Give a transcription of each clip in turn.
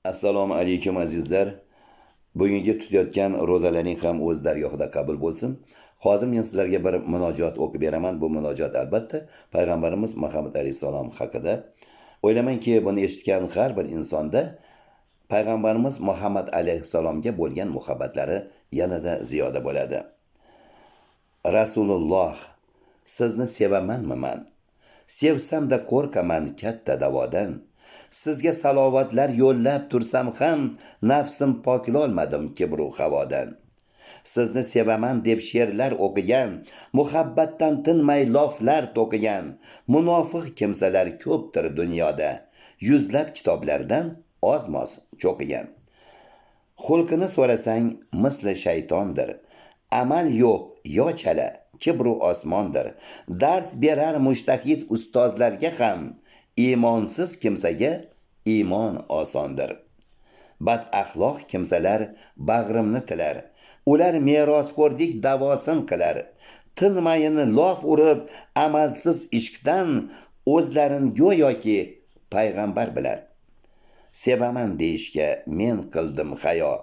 Assalomu alaykum azizlar. Bugungi tutayotgan ro'zalaring ham o'z dargohida qabul bo'lsin. Hozir men sizlarga bir munojot o'qib beraman. Bu munojot albatta payg'ambarimiz Muhammad alayhisalom haqida. O'ylamanki, buni eshitgan har bir insonda payg'ambarimiz Muhammad alayhisalomga bo'lgan muhabbatlari yanada ziyoda bo'ladi. Rasululloh, sizni sevamanmi men? Sevsam-da qo'rqaman katta davodan. Sizga salovatlar yo'llab tursam ham nafsim poklolmadim kibru havodan. Sizni sevaman deb she'rlar o'qigan, muhabbatdan tinmay loflar to'qigan munofiq kimsalar ko'pdir dunyoda, yuzlab kitoblardan ozmos cho'qigan. Xulqini so'rasang misli shaytondir, amal yo'q yo chala kibru osmondir. Dars berar mushtahid ustozlarga ham iymonsiz kimsaga iymon osondir. Bad axloq kimsalar bag'rimni tilar, ular merosxo'rlik davosin qilar. Tinmayin lof urib amalsiz ishqdan o'zlarin go'yoki payg'ambar bilar. Sevaman deyishga men qildim hayo,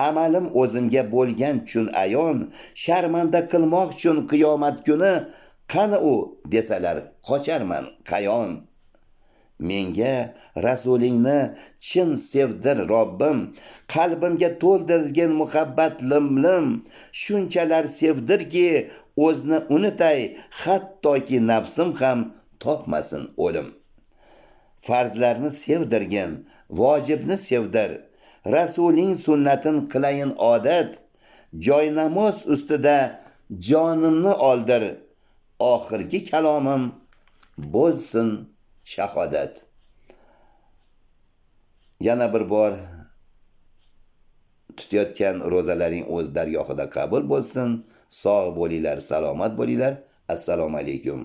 amalim o'zimga bo'lgan chun ayon. Sharmanda qilmoq uchun qiyomat kuni qani u desalar qocharman qayon. Menga rasulingni chin sevdir Robbim, qalbimga to'ldirgin muhabbat limlim. Shunchalar sevdirki o'zni unutay, hattoki nafsim ham topmasin o'lim. Farzlarni sevdirgin, vojibni sevdir, rasuling sunnatin qilayin odat. Joy namoz ustida jonimni oldir, oxirgi kalomim bo'lsin shahodat. Yana bir bor tutayotgan ro'zalaring o'z dargohida qabul bo'lsin. Sog' bo'linglar, salomat bo'linglar. Assalomu alaykum.